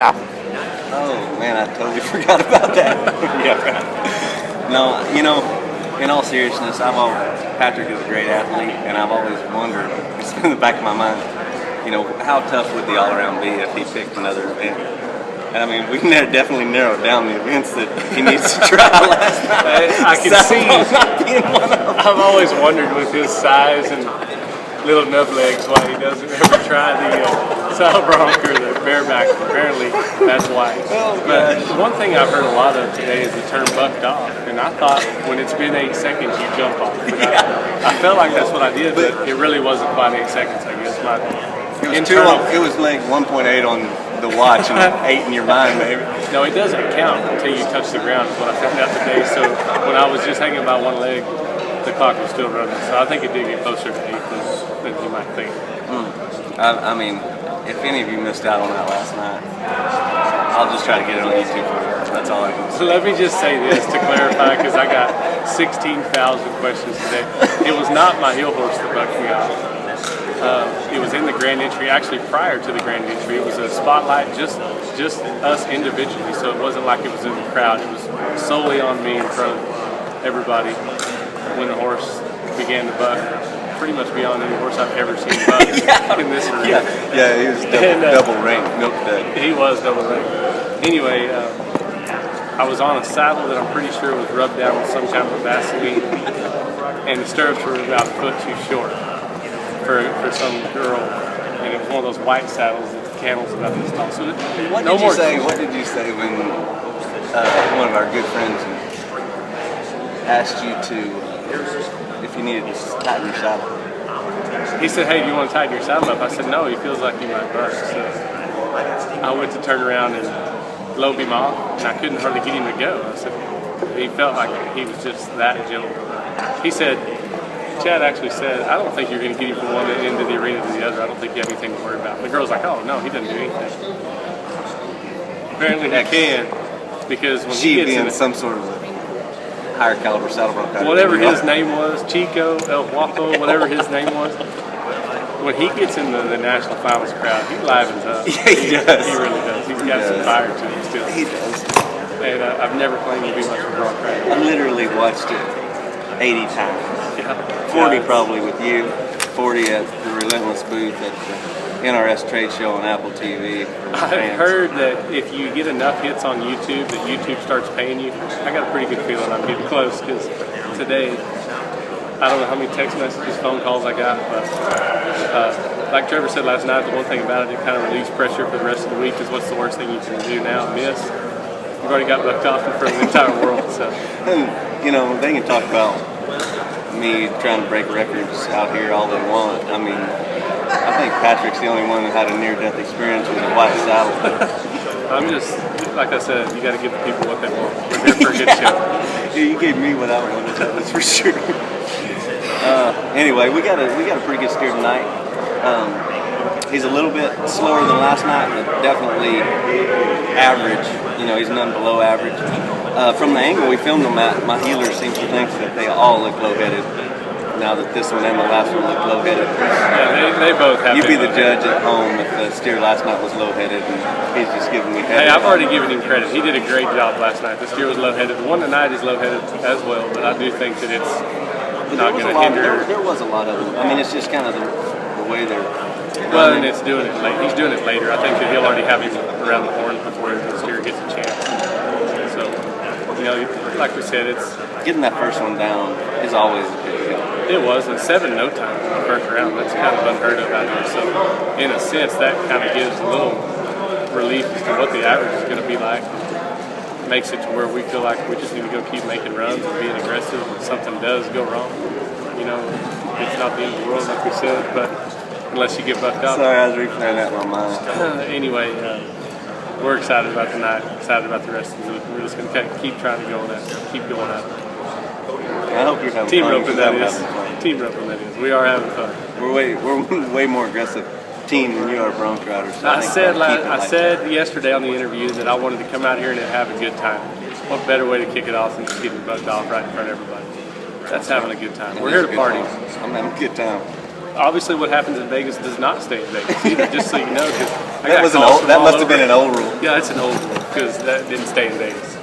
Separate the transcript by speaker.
Speaker 1: Oh man, I totally forgot about that. Yeah. No, in all seriousness, Patrick is a great athlete, and I've always wondered, it's in the back of my mind, how tough would the all-around be if he picked another event? And I mean, we definitely narrowed down the events that he needs to try last night.
Speaker 2: I can see.
Speaker 1: Not being one of them.
Speaker 2: I've always wondered with his size and little nub legs why he doesn't ever try the saddle bronc or the bareback. Apparently, that's why. But one thing I've heard a lot of today is the term bucked off, and I thought when it's been 8 seconds you jump off. But I felt like that's what I did, but it really wasn't quite 8 seconds. I guess
Speaker 1: it was like 1.8 on the watch and 8 in your mind, maybe.
Speaker 2: No, it doesn't count until you touch the ground. Is what I found out today. So when I was just hanging by one leg, the clock was still running. So I think it did get closer to 8 than you might think.
Speaker 1: I mean, if any of you missed out on that last night, I'll just try to get it on YouTube for you. That's all I can say.
Speaker 2: So let me just say this to clarify, because I got 16,000 questions today. It was not my heel horse that bucked me off. It was in the grand entry, actually prior to the grand entry. It was a spotlight, just us individually, so it wasn't like it was in the crowd. It was solely on me in front of everybody when the horse began to buck, pretty much beyond any horse I've ever seen buck in this arena.
Speaker 1: Yeah, he was double ranked, milk dud.
Speaker 2: He was double ranked. Anyway, I was on a saddle that I'm pretty sure was rubbed down with some kind of Vaseline, and the stirrups were about a foot too short for some girl, and it was one of those white saddles that the camel's about this tall. So
Speaker 1: What did you say when one of our good friends asked you if you needed to tighten your saddle?
Speaker 2: He said, "Hey, do you want to tighten your saddle up?" I said, "No, he feels like he might burst." So I went to turn around and lobe him off, and I couldn't hardly get him to go. I said, he felt like he was just that gentle. He said, Chad actually said, "I don't think you're going to get him from one end of the arena to the other. I don't think you have anything to worry about." The girl's like, "Oh, no, he doesn't do anything." Apparently he can, because when he gets in
Speaker 1: some sort of higher caliber saddle bronc,
Speaker 2: whatever his name was, Chico, El Guapo, whatever his name was, when he gets in the national finals crowd, he livens up.
Speaker 1: Yeah, he does.
Speaker 2: He really does. He's got some fire to him still.
Speaker 1: He does.
Speaker 2: And I've never claimed to be much of a bronc rider.
Speaker 1: I literally watched it 80 times.
Speaker 2: Yeah.
Speaker 1: 40 probably with you, 40 at the Relentless booth at the NRS trade show on Apple TV.
Speaker 2: I've heard that if you get enough hits on YouTube, that YouTube starts paying you. I got a pretty good feeling I'm getting close, because today, I don't know how many text messages, phone calls I got, but like Trevor said last night, the one thing about it, it kind of relieves pressure for the rest of the week, is what's the worst thing you can do now? Miss. You've already got bucked off in front of the entire world. So,
Speaker 1: and, they can talk about me trying to break records out here all they want. I mean, I think Patrick's the only one that had a near-death experience with a white saddle.
Speaker 2: I'm just, like I said, you got to give the people what they want. We're here for a good show.
Speaker 1: Yeah, you gave me what I wanted, that's for sure. Anyway, we got a pretty good steer tonight. He's a little bit slower than last night, but definitely average. He's none below average. From the angle we filmed him at, my healer seems to think that they all look low-headed. Now that this one and the last one look low-headed.
Speaker 2: Yeah, they both have.
Speaker 1: You be the judge at home if the steer last night was low-headed and he's just giving me head.
Speaker 2: Hey, I've already given him credit. He did a great job last night. The steer was low-headed. The one tonight is low-headed as well, but I do think that it's not going to hinder.
Speaker 1: There was a lot of them. I mean, it's just kind of the way they're.
Speaker 2: Well, and it's doing it late. He's doing it later. I think that he'll already have him around the horn before the steer gets a chance. So, like we said, it's
Speaker 1: getting that first one down is always a big deal.
Speaker 2: It was, and 7 no time in the first round. That's kind of unheard of out here. So, in a sense, that kind of gives a little relief as to what the average is going to be like. Makes it to where we feel like we just need to go keep making runs and being aggressive. If something does go wrong, it's not the end of the world, like we said, but unless you get bucked up.
Speaker 1: Sorry, I was replaying that in my mind.
Speaker 2: Anyway, we're excited about tonight, excited about the rest of the week. We're just going to keep trying to go on that, keep going at it.
Speaker 1: I hope you're having
Speaker 2: team
Speaker 1: fun.
Speaker 2: Roping, that is. Team roping, that is. We are having fun.
Speaker 1: We're way more aggressive team than you are Bronc riders. So
Speaker 2: I said yesterday on the interview that I wanted to come out here and have a good time. What better way to kick it off than just getting bucked off right in front of everybody? That's having a good time. We're here to party.
Speaker 1: I'm having a good time.
Speaker 2: obviously what happens in Vegas does not stay in Vegas either, just so you know. Cause
Speaker 1: that must have been an old rule.
Speaker 2: Yeah, that's an old rule because that didn't stay in Vegas.